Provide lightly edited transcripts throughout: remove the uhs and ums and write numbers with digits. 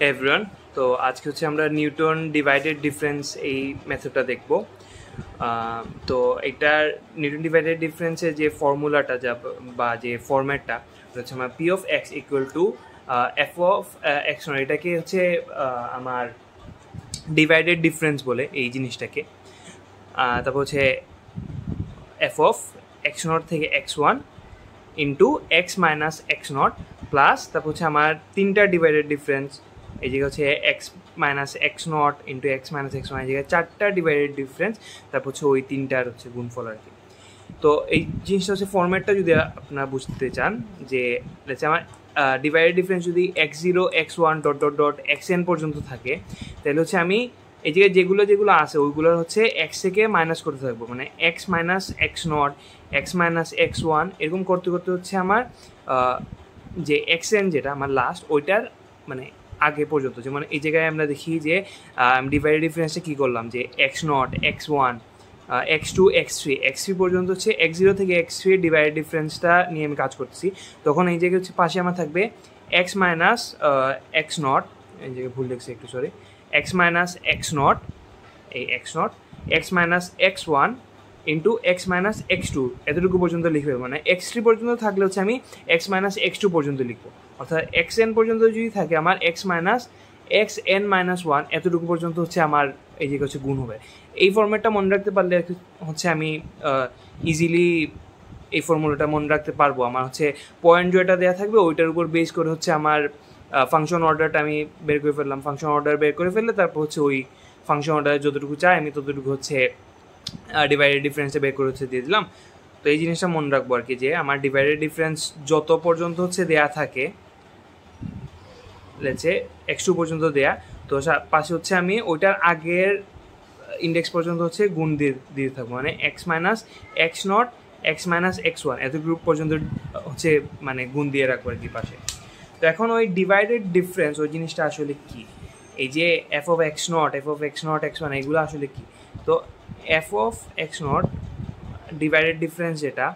Everyone, তো আজকে হচ্ছে আমরা নিউটন ডিভাইডেড ডিফারেন্স এই মেথডটা দেখব। তো এটার নিউটন ডিভাইডেড ডিফারেন্সের যে ফর্মুলাটা বা যে ফরম্যাটটা হচ্ছে আমার P of x equal to F of x not, এটাকে হচ্ছে আমার ডিভাইডেড ডিফারেন্স বলে এই জিনিসটাকে। তারপর হচ্ছে এফ অফ এক্স নট থেকে x one into x minus x not plus তারপর হচ্ছে আমার তিনটা ডিভাইডেড ডিফারেন্স, এই জায়গায় হচ্ছে x minus x not into x minus x one, এই জায়গায় চারটা ডিভাইডেড ডিফারেন্স, তারপর হচ্ছে ওই তিনটার হচ্ছে গুণফল আর কি। তো এই জিনিসটা হচ্ছে ফরম্যাটটা যদি আপনারা বুঝতে চান যে আমার ডিভাইডেড ডিফারেন্স যদি x zero x one dot dot dot x N পর্যন্ত থাকে, তাহলে হচ্ছে আমি এই জায়গায় যেগুলো আছে ওইগুলোর হচ্ছে এক্স থেকে মাইনাস করতে থাকবো, মানে x minus x naught, x minus x one, এরকম করতে করতে হচ্ছে আমার যে এক্স এন যেটা আমার লাস্ট ওইটার মানে আগে পর্যন্ত। যেমন এই জায়গায় আমরা দেখি যে ডিভাইডেড ডিফারেন্সে কী করলাম যে x naught x one x two x three পর্যন্ত হচ্ছে এক্স জিরো থেকে এক্স থ্রি ডিভাইডেড ডিফারেন্সটা নিয়ে আমি কাজ করতেছি। তখন এই জায়গায় হচ্ছে পাশে আমার থাকবে এক্স মাইনাস এক্স নট, এই জায়গায় ভুল লিখছি একটু, sorry, x minus x naught, এই x naught, x minus x one into x minus x two, এতটুকু পর্যন্ত লিখবে। মানে এক্স থ্রি পর্যন্ত থাকলে হচ্ছে আমি এক্স মাইনাস এক্স টু পর্যন্ত লিখবো, অর্থাৎ এক্স এন পর্যন্ত যদি থাকে আমার x minus x N minus one, এতটুকু পর্যন্ত হচ্ছে আমার এই যে হচ্ছে গুণ হবে। এই ফর্মেটটা মনে রাখতে পারলে হচ্ছে আমি ইজিলি এই ফর্মুলাটা মনে রাখতে পারবো। আমার হচ্ছে পয়েন্ট যেটা দেওয়া থাকবে ওইটার উপর বেস করে হচ্ছে আমার ফাংশন অর্ডারটা আমি বের করে ফেললাম। ফাংশন অর্ডার বের করে ফেললে তারপর হচ্ছে ওই ফাংশন অর্ডারে যতটুকু চাই আমি ততটুকু হচ্ছে ডিভাইডেড ডিফারেন্সে বের করে হচ্ছে দিয়ে দিলাম। তো এই জিনিসটা মনে রাখবো আর কি, যে আমার ডিভাইডেড ডিফারেন্স যত পর্যন্ত হচ্ছে দেয়া থাকে, লেটসে এক্স টু পর্যন্ত দেয়া, তো পাশে হচ্ছে আমি ওইটার আগের ইন্ডেক্স পর্যন্ত হচ্ছে গুণ দিয়ে থাকবো, মানে x minus x naught x minus x one এত গ্রুপ পর্যন্ত হচ্ছে মানে গুণ দিয়ে রাখবো আর কি পাশে। তো এখন ওই ডিভাইডেড ডিফারেন্স ওই জিনিসটা আসলে কি, এই যে F of x naught x one এগুলো আসলে কি। তো f of x not divided difference যেটা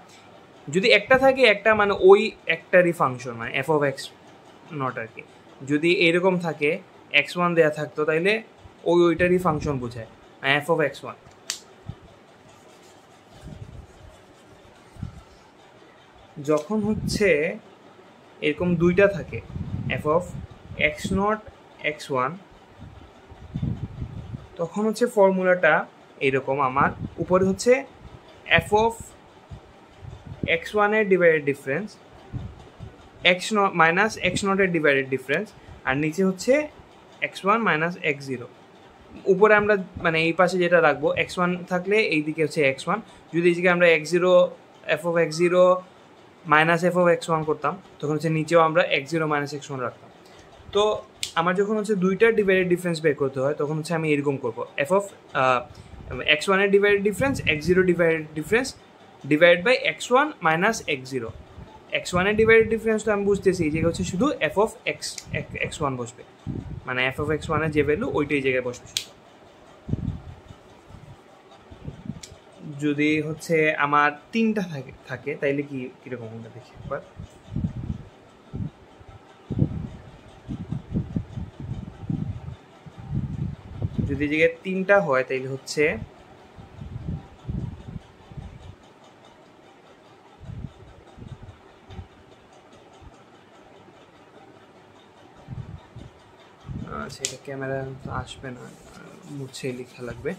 যদি একটা থাকে, একটা মানে ওই একটারই ফাংশন, মানে এফ অফ এক্স নট আর কি। যদি এরকম থাকে এক্স ওয়ান দেওয়া থাকতো তাইলে ওইটারই ফাংশন বোঝায় এফ অফ এক্স ওয়ান। যখন হচ্ছে এরকম দুইটা থাকে F of x naught x one, তখন হচ্ছে ফর্মুলাটা এইরকম, আমার উপরে হচ্ছে এফ অফ এক্স ওয়ানের divided difference, x naught minus x নটের ডিভাইডেড ডিফারেন্স, আর নিচে হচ্ছে x one minus x zero. উপরে আমরা মানে এই পাশে যেটা রাখবো এক্স ওয়ান থাকলে এই দিকে হচ্ছে এক্স ওয়ান, যদি এই দিকে আমরা x zero F of x zero minus f of x one করতাম তখন হচ্ছে নিচেও আমরা x zero minus x one রাখতাম। তো আমার যখন হচ্ছে দুইটার ডিভাইডেড ডিফারেন্স বের করতে হয় তখন হচ্ছে আমি এরকম করবো, এফ অফ এক্স ওয়ানের divided difference x zero divided difference divide by x one minus x zero. X ওয়ানের ডিভাইডেড ডিফারেন্স তো আমি বুঝতেছি, এই জায়গায় হচ্ছে শুধু এফ অফ এক্স ওয়ান বসবে, মানে এফ অফ এক্স ওয়ানের যে ভ্যালু ওইটা এই জায়গায় বসবে। যদি হচ্ছে আমার তিনটা থাকে তাইলে কিরকম আমরা দেখি একবার। যদি এই জায়গায় তিনটা হয় তাইলে হচ্ছে সেটা ক্যামেরা আসবে না, মুছে লেখা লাগবে।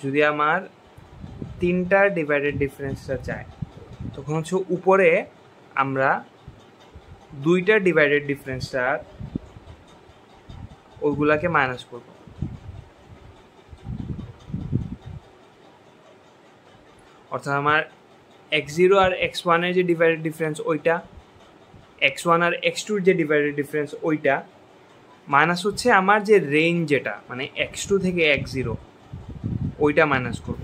যদি আমার তিনটার ডিভাইডেড ডিফারেন্সটা চাই তখন হচ্ছে উপরে আমরা দুইটার ডিভাইডেড ডিফারেন্সটার ওইগুলাকে মাইনাস করব, অর্থাৎ আমার এক্স জিরো আর এক্স ওয়ানের যে ডিভাইডেড ডিফারেন্স ওইটা, এক্স ওয়ান আর এক্স টুর যে ডিভাইডেড ডিফারেন্স ওইটা, মাইনাস হচ্ছে আমার যে রেঞ্জ যেটা মানে এক্স টু থেকে এক্স জিরো ওইটা মাইনাস করব,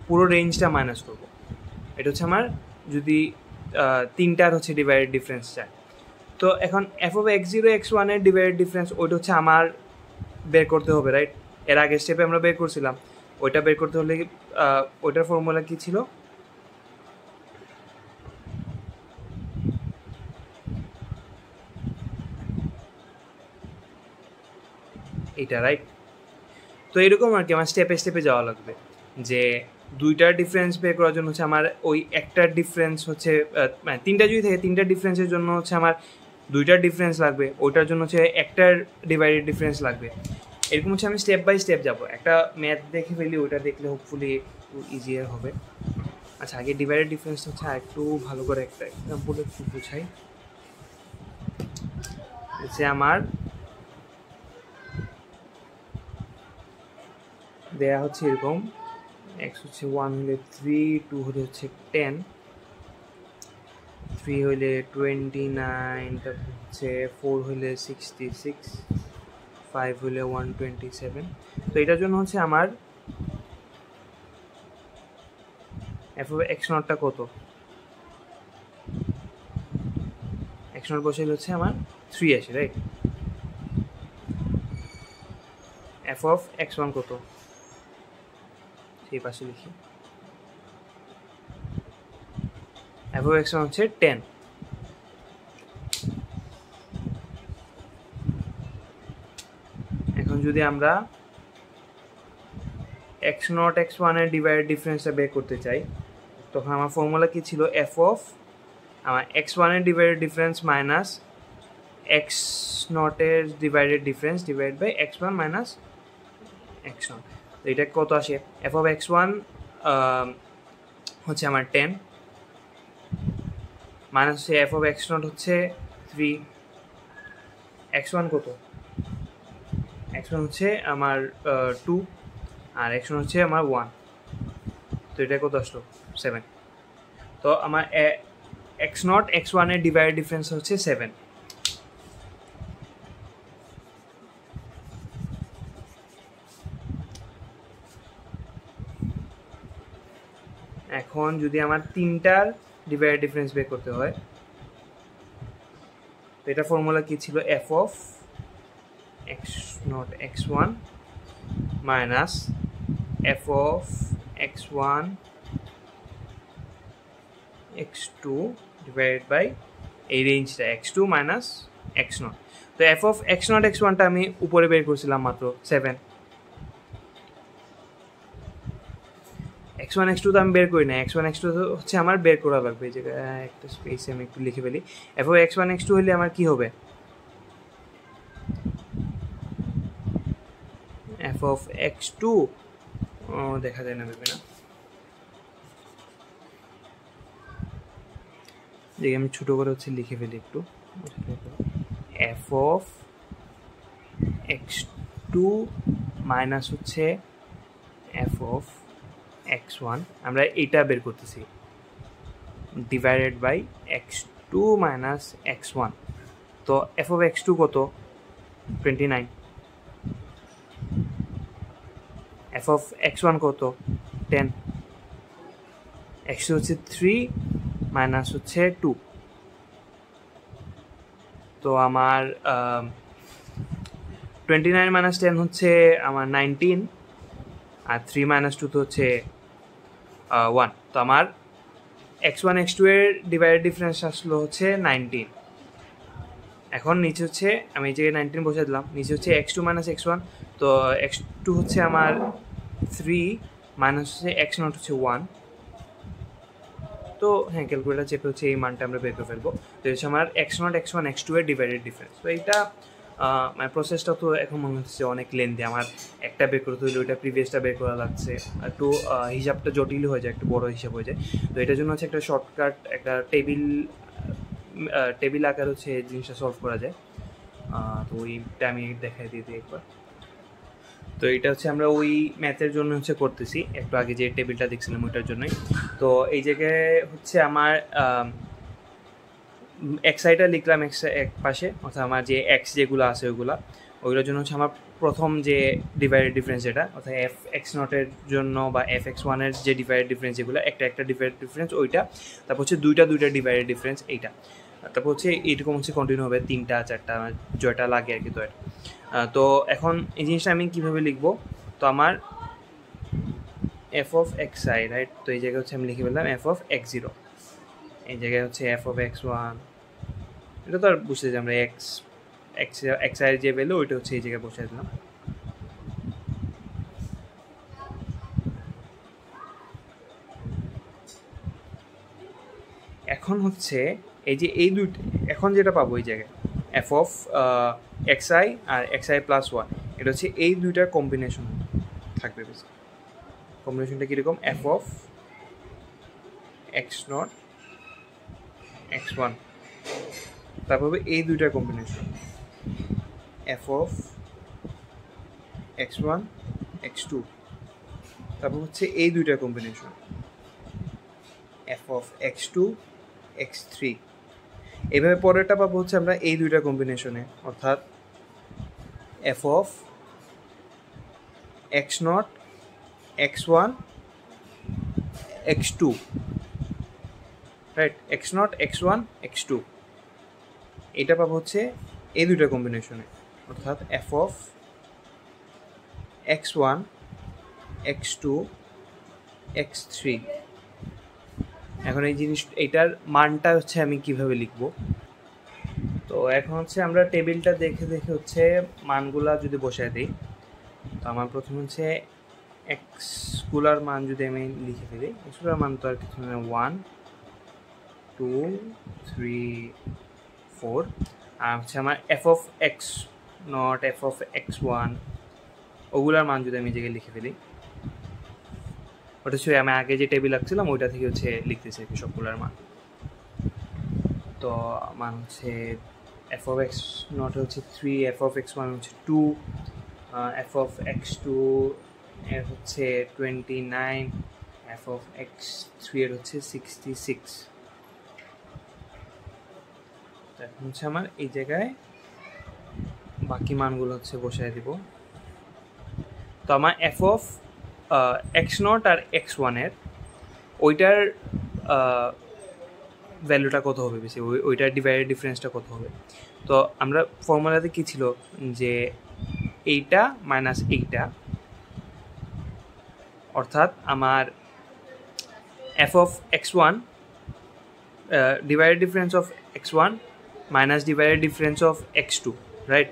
পুরো রেঞ্জটা মাইনাস করব। এটা হচ্ছে আমার যদি তিনটার হচ্ছে ডিভাইডেড ডিফারেন্স চাই। তো এখন F of x zero x ওয়ানের ডিভাইডেড ডিফারেন্স ওইটা হচ্ছে আমার বের করতে হবে, রাইট? এর আগের স্টেপে আমরা বের করছিলাম, ওইটা বের করতে হলে ওইটার ফর্মুলা কি ছিল? এটা রাইট। তো এরকম আর কি আমার স্টেপে স্টেপে যাওয়া লাগবে, যে দুইটার ডিফারেন্স বের করার জন্য হচ্ছে আমার ওই একটার ডিফারেন্স হচ্ছে মানে তিনটা যদি থাকে তিনটার ডিফারেন্সের জন্য হচ্ছে আমার দুইটার ডিফারেন্স লাগবে, ওইটার জন্য হচ্ছে একটার ডিভাইডেড ডিফারেন্স লাগবে। এরকম হচ্ছে আমি স্টেপ বাই স্টেপ যাবো। একটা ম্যাথ দেখে ফেলি, ওইটা দেখলে হোপফুলি একটু ইজিয়ার হবে। আচ্ছা, আগে ডিভাইডেড ডিফারেন্স হচ্ছে আর একটু ভালো করে একটা এক্সাম্পল একটু বুঝাই। হচ্ছে আমার দেয়া হচ্ছে এরকম, এক্স হচ্ছে 1 হলে 3, 2 হলে হচ্ছে 10, 3 হলে 29, তারপর হচ্ছে 4 হলে 66, 5 হলে 127। তো এটার জন্য হচ্ছে আমার এফ অফ এক্স নটটা কত? এক্স নট বসে হচ্ছে আমার 3 আসে, right? F of x one কত? সেই পাশে লিখি, এফ অফ এক্স ওয়ান হচ্ছে 10। এখন যদি আমরা এক্স নট এক্স ওয়ানের ডিভাইডেড ডিফারেন্সটা বের করতে চাই, তখন আমার ফর্মুলা কি ছিল? এফ অফ আমার এক্স ওয়ানের ডিভাইডেড ডিফারেন্স মাইনাস এক্স নটের divided difference divide by x one minus x naught. তো এটা কত আসে? এফ অফ এক্স ওয়ান হচ্ছে আমার 10 মাইনাস হচ্ছে এফ অফ এক্স নট হচ্ছে 3। এক্স ওয়ান কত? এক্স ওয়ান হচ্ছে আমার 2 আর এক্স ওয়ান হচ্ছে আমার 1। তো এটা কত আসলো? 7। তো আমার এক্স নট এক্স ওয়ানের ডিভাইডেড ডিফারেন্স হচ্ছে 7। এখন যদি আমার তিনটার ডিভাইডেড ডিফারেন্স বের করতে হয়, তো এটা ফর্মুলা কি ছিল? F of x naught x one minus f of x one x two divided by এই রেঞ্জটা x two minus x naught. তো f of x naught x ওয়ানটা আমি উপরে বের করছিলাম মাত্র 7। এক্স ওয়ান এক্স টু তো আমি বের করি না, এক্স ওয়ান এক্স টু হচ্ছে আমার বের করা লাগবে। এই জায়গায় একটা স্পেসে আমি একটু লিখে ফেলি। F of x one x two হলে আমার কি হবে? এফ অফ এক্স টু দেখা যায় না ভেবে না, দেখি আমি ছোটো করে হচ্ছে লিখে ফেলি একটু। F of x two minus হচ্ছে এফ অফ এক্স ওয়ান, আমরা এইটা বের করতেছি, divided by x two minus x one. তো এফ অফ এক্স টু কত? 29। এফ অফ এক্স ওয়ান কত? 10। এক্স টু হচ্ছে 3 মাইনাস হচ্ছে 2। তো আমার 29 মাইনাস 10 হচ্ছে আমার 19, আর 3 মাইনাস 2 তো হচ্ছে 1। তো আমার এক্স ওয়ান এক্স টু এর ডিভাইডেড ডিফারেন্স আসলো হচ্ছে 19। এখন নিচে হচ্ছে আমি এই জায়গায় 19 বসে দিলাম, নিচে হচ্ছে x two minus x one. তো এক্স টু হচ্ছে আমার 3 মাইনাস হচ্ছে এক্স নট হচ্ছে 1। তো হ্যাঁ, ক্যালকুলেটার চেপে হচ্ছে এই মানটা আমরা বের করে ফেলবো। তো হচ্ছে আমার x naught x one x two এর ডিভাইডেড ডিফারেন্স। তো এইটা মানে প্রসেসটা তো এখন মনে হচ্ছে অনেক লেন্দি, আমার একটা বের করতে হলে ওইটা প্রিভিয়াসটা বের করা লাগছে, একটু হিসাবটা জটিল হয়ে যায়, একটু বড় হিসাব হয়ে যায়। তো এটার জন্য হচ্ছে একটা শর্টকাট, একটা টেবিল আকার হচ্ছে এই জিনিসটা সলভ করা যায়। তো ওইটা আমি দেখাই দিয়ে দিই একবার। তো এটা হচ্ছে আমরা ওই ম্যাথের জন্য হচ্ছে করতেছি, একটু আগে যে টেবিলটা দেখছিলাম ওইটার জন্যই। তো এই জায়গায় হচ্ছে আমার এক্স আইটা লিখলাম এক পাশে, অর্থাৎ আমার যে এক্স যেগুলো আছে ওইগুলোর জন্য হচ্ছে আমার প্রথম যে ডিভাইডেড ডিফারেন্স যেটা, অর্থাৎ এফ এক্স নটের জন্য বা এফ এক্স ওয়ানের যে ডিভাইডেড ডিফারেন্স যেগুলো, একটা ডিভাইডেড ডিফারেন্স ওইটা, তারপর হচ্ছে দুইটা ডিভাইডেড ডিফারেন্স এইটা, তারপর হচ্ছে এইরকম হচ্ছে কন্টিনিউ হবে 3টা 4টা যেটা লাগে আর কি। তো তো এখন এই জিনিসটা আমি কীভাবে লিখবো? তো আমার f of x I, right? তো এই জায়গায় হচ্ছে আমি লিখে ফেললাম এফ অফ এক্স জিরো, এই জায়গায় হচ্ছে এফ অফ এক্স ওয়ান, এটা তো আর বুঝতে যে আমরা এক্স এক্স এক্স আই যে ভ্যালু ওইটা হচ্ছে এই জায়গায় বসে দিলাম। এখন হচ্ছে এই যে এই দুইটা এখন যেটা পাবো এই জায়গায় এফ অফ এক্স আই আর এক্স আই প্লাস ওয়ান, এটা হচ্ছে এই দুইটার কম্বিনেশন থাকবে বেশি। কম্বিনেশনটা কীরকম? F of x naught x one, তারপর এই দুইটার combination f of x one x two, তারপর হচ্ছে এই দুইটার combination f of x two x three. এইভাবে পরেরটা পাবো হচ্ছে আমরা এই দুইটা কম্বিনেশনে, অর্থাৎ f of x naught x one x two, right? X naught x one x two, এটা পাবো হচ্ছে এই দুইটা কম্বিনেশনে, অর্থাৎ f of x one x two x three. এখন এই জিনিস এইটার মানটা হচ্ছে আমি কিভাবে লিখবো? তো এখন হচ্ছে আমরা টেবিলটা দেখে দেখে হচ্ছে মানগুলা যদি বসায় দিই, তো আমার প্রথমে হচ্ছে এক্সগুলার মান যদি আমি লিখে ফেলি, এক্সগুলার মান তো আর কিছু না, 1 2 3 4, আর হচ্ছে আমার f of x not F of x one ওগুলার মান যদি আমি এই জায়গায় লিখে ফেলি, ওটা হচ্ছে আমি আগে যে টেবিল রাখছিলাম ওইটা থেকে হচ্ছে লিখতেছি আর কি সবগুলার মান। তো মান হচ্ছে এফ অফ এক্স নট হচ্ছে 3, এফ অফ এক্স ওয়ান হচ্ছে 2, এফ অফ এক্স টু এর হচ্ছে 29, এফ অফ এক্স থ্রি এর হচ্ছে 66। এখন হচ্ছে আমার এই জায়গায় বাকি মানগুলো হচ্ছে বসায় দিব। তো আমার এফ অফ এক্স নট আর এক্স ওয়ানের ওইটার ভ্যালুটা কত হবে বেশি, ওইটার ডিভাইডেড ডিফারেন্সটা কত হবে? তো আমরা ফর্মুলাতে কী ছিল যে এইটা মাইনাস এইটা, অর্থাৎ আমার f of x one divided difference of x one minus divided difference of x two, right?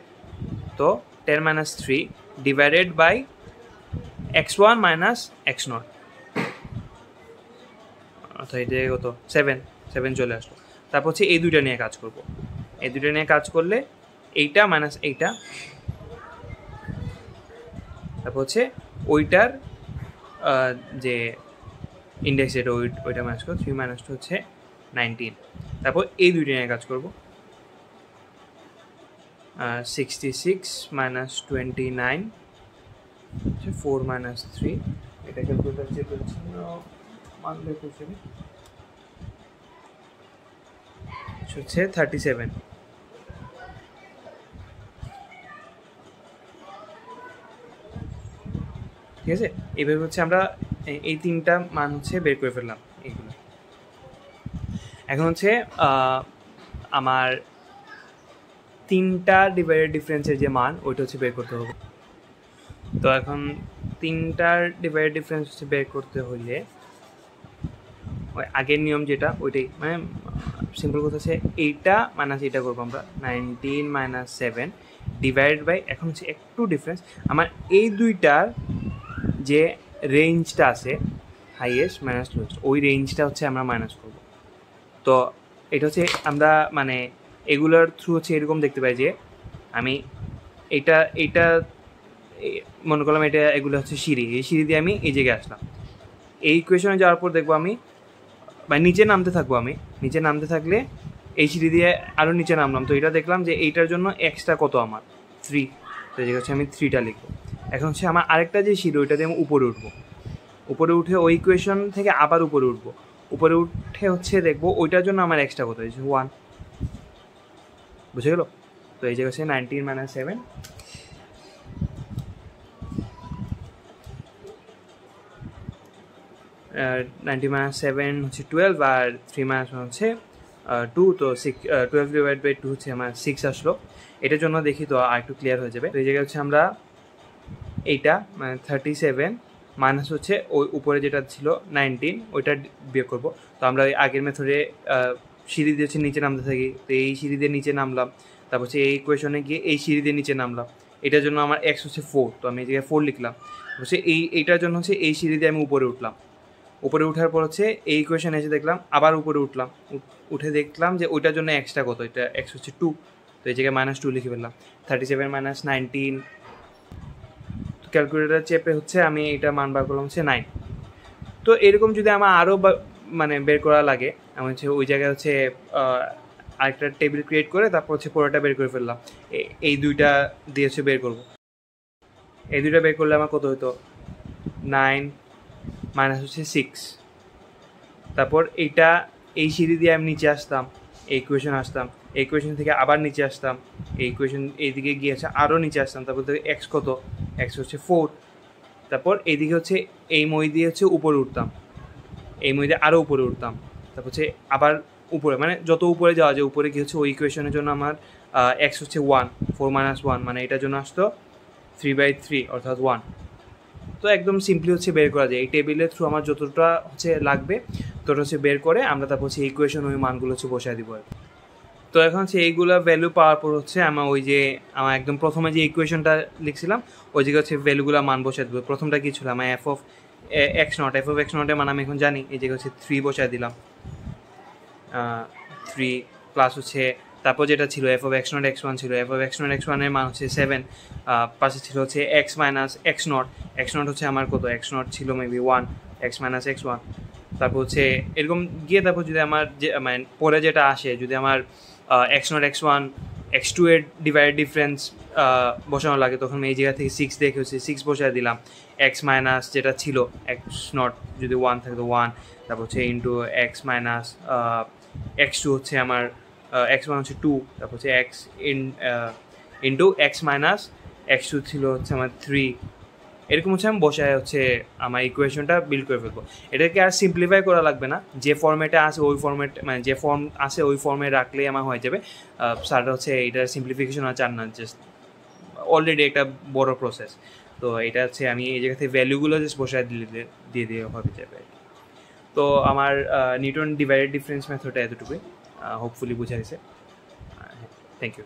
তো 10 মাইনাস 3 divided by x one minus x naught, অর্থাৎ এটা কত? 7 চলে আসলো। তারপর হচ্ছে এই দুইটা নিয়ে কাজ করব, এই দুইটা নিয়ে কাজ করলে এইটা মাইনাস এইটা, তারপর হচ্ছে ওইটার যে ইন্ডেক্স যেটা ওইটা মাইনাস করো, 3 মাইনাস 2 হচ্ছে 19। তারপর এই দুইটা নিয়ে কাজ করব, 66 মাইনাস 29 হচ্ছে 4 মাইনাস 3, এটা ক্যালকুলেটর যে বলছিল মান বের করছি হচ্ছে 37। ঠিক আছে, এইভাবে হচ্ছে আমরা এই তিনটা মান হচ্ছে বের করে ফেললাম এইগুলো। এখন হচ্ছে আমার তিনটা ডিভাইডেড ডিফারেন্সের যে মান ওইটা হচ্ছে বের করতে হবে। তো এখন তিনটার ডিভাইডেড ডিফারেন্স হচ্ছে বের করতে হলে ওই আগের নিয়ম যেটা ওইটাই, মানে সিম্পল কথা হচ্ছে এইটা মাইনাস এইটা করবো আমরা, 19 মাইনাস 7 ডিভাইড বাই, এখন হচ্ছে একটু ডিফারেন্স আমার এই দুইটার যে রেঞ্জটা আছে হাইয়েস্ট মাইনাস লোয়েস্ট, ওই রেঞ্জটা হচ্ছে আমরা মাইনাস করব। তো এটা হচ্ছে আমরা মানে এগুলোর থ্রু হচ্ছে এরকম দেখতে পাই যে আমি এইটা মনে করলাম এটা এগুলো হচ্ছে সিঁড়ি, এই সিঁড়ি দিয়ে আমি এই জায়গায় আসলাম, এই ইকুয়েশনে যাওয়ার পর দেখবো আমি মানে নিচে নামতে থাকবো, আমি নিচে নামতে থাকলে এই সিঁড়ি দিয়ে আরও নিচে নামলাম, তো এটা দেখলাম যে এইটার জন্য এক্সট্রা কত আমার 3, তো এই জায়গায় হচ্ছে আমি 3টা লিখবো। এখন হচ্ছে আমার আরেকটা যে সিঁড়ি ওইটা দিয়ে আমি উপরে উঠবো, উপরে উঠে ওই ইকুয়েশন থেকে আবার উপরে উঠবো, উপরে উঠে হচ্ছে দেখবো ওইটার জন্য আমার এক্সট্রা কত হয়েছে 1, বুঝে গেল? তো এই জায়গায় হচ্ছে 19 মাইনাস 7, আর 90 মাইনাস 7 হচ্ছে 12, আর 3 মাইনাস 1 হচ্ছে 2, তো 12 ডিভাইড বাই 2 হচ্ছে আমার 6 আসলো। এটার জন্য দেখি তো আর একটু ক্লিয়ার হয়ে যাবে। তো এই জায়গায় হচ্ছে আমরা এইটা মানে 37 মাইনাস হচ্ছে ওই উপরে যেটা ছিল 19 ওইটা বিয়োগ করবো। তো আমরা ওই আগের মেথডে সিঁড়ি দিয়ে হচ্ছে নিচে নামতে থাকি, তো এই সিঁড়ি দিয়ে নিচে নামলাম, তারপর হচ্ছে এই ইকুয়েশনে গিয়ে এই সিঁড়ি দিয়ে নিচে নামলাম। এটার জন্য আমার এক্স হচ্ছে 4, তো আমি এই জায়গায় 4 লিখলাম। হচ্ছে এইটার জন্য হচ্ছে এই সিঁড়ি দিয়ে আমি উপরে উঠলাম। উপরে ওঠার পর হচ্ছে এই ইকুয়েশনে এসে দেখলাম, আবার উপরে উঠলাম, উঠে দেখলাম যে ওইটার জন্য এক্সটা কত, এটা এক্স হচ্ছে 2, তো এই জায়গায় -2 লিখে ফেললাম। 37 - 19, ক্যালকুলেটার চেপে হচ্ছে আমি এটা মান বার করলাম হচ্ছে 9। তো এরকম যদি আমার আরও মানে বের করা লাগে, আমি হচ্ছে ওই জায়গায় হচ্ছে আরেকটা টেবিল ক্রিয়েট করে তারপর হচ্ছে পুরোটা বের করে ফেললাম। এই দুইটা দিয়ে হচ্ছে বের করবো। এই দুইটা বের করলে আমার কত হতো, 9 মাইনাস হচ্ছে 6। তারপর এইটা এই সিঁড়ি দিয়ে আমি নিচে আসতাম, এই ইকুয়েশন আসতাম, এই ইকুয়েশন থেকে আবার নিচে আসতাম, এই ইকুয়েশন এইদিকে গিয়ে হচ্ছে আরও নিচে আসতাম। তারপর থেকে এক্স কত, এক্স হচ্ছে 4। তারপর এইদিকে হচ্ছে এই মই দিয়ে হচ্ছে উপরে উঠতাম, এই মই দিয়ে আরও উপরে উঠতাম। তারপর হচ্ছে আবার উপরে, মানে যত উপরে যাওয়া যায় উপরে গিয়ে হচ্ছে ওই ইকুয়েশনের জন্য আমার এক্স হচ্ছে 1, 4 - 1 মানে এটার জন্য আসতো 3/3 অর্থাৎ 1। তো একদম সিম্পলি হচ্ছে বের করা যায় এই টেবিলের থ্রু। আমার যতটা হচ্ছে লাগবে ততটা হচ্ছে বের করে আমরা তারপর হচ্ছে ইকুয়েশন ওই মানগুলো হচ্ছে বসায় দিব। তো এখন হচ্ছে এইগুলো ভ্যালু পাওয়ার পর হচ্ছে আমার ওই যে আমার একদম প্রথমে যে ইকুয়েশনটা লিখছিলাম ওই জায়গায় হচ্ছে ভ্যালুগুলো মান বসায় দেবো। প্রথমটা কী ছিল আমার এফ অফ এক্স নটের মান আমি এখন জানি, এই জায়গায় হচ্ছে 3 বসায় দিলাম, 3 প্লাস হচ্ছে তারপর যেটা ছিল f of x not x1 ছিল, এফ অফ এক্স নট x1-এর মান হচ্ছে 7, পাশে ছিল হচ্ছে এক্স মাইনাস এক্স নট হচ্ছে আমার কত, এক্স নট ছিল মেবি 1, এক্স মাইনাস x1। তারপর হচ্ছে এরকম গিয়ে তারপর যদি আমার যে মানে পরে যেটা আসে, যদি আমার এক্স নট x1 x2 এর ডিভাইডেড ডিফারেন্স বসানো লাগে, তখন এই জায়গা থেকে 6 দেখে হচ্ছে 6 বসায় দিলাম। এক্স মাইনাস যেটা ছিল এক্স নট যদি 1 থাকে তো 1, তারপর হচ্ছে ইন্টু এক্স মাইনাস x2 হচ্ছে আমার x1 হচ্ছে 2, তারপর হচ্ছে x into x minus x2 ছিল হচ্ছে আমার 3। এরকম হচ্ছে আমি বসায় হচ্ছে আমার ইকুয়েশনটা বিল্ড করে ফেলবো। এটাকে আর সিম্পলিফাই করা লাগবে না, যে ফর্মেটে আছে ওই ফর্মেট, মানে যে ফর্ম আছে ওই ফর্মে রাখলেই আমার হয়ে যাবে। স্যারটা হচ্ছে এইটার সিম্পলিফিকেশন আর চান না, জাস্ট অলরেডি একটা বড় প্রসেস। তো এটা হচ্ছে আমি এই জায়গা থেকে ভ্যালুগুলো জাস্ট বসায় দিয়ে হয়ে যাবে। তো আমার নিউটন ডিভাইডেড ডিফারেন্স মেথডটা এতটুকুই, হোপফুলি বুঝা গেছে। Thank you.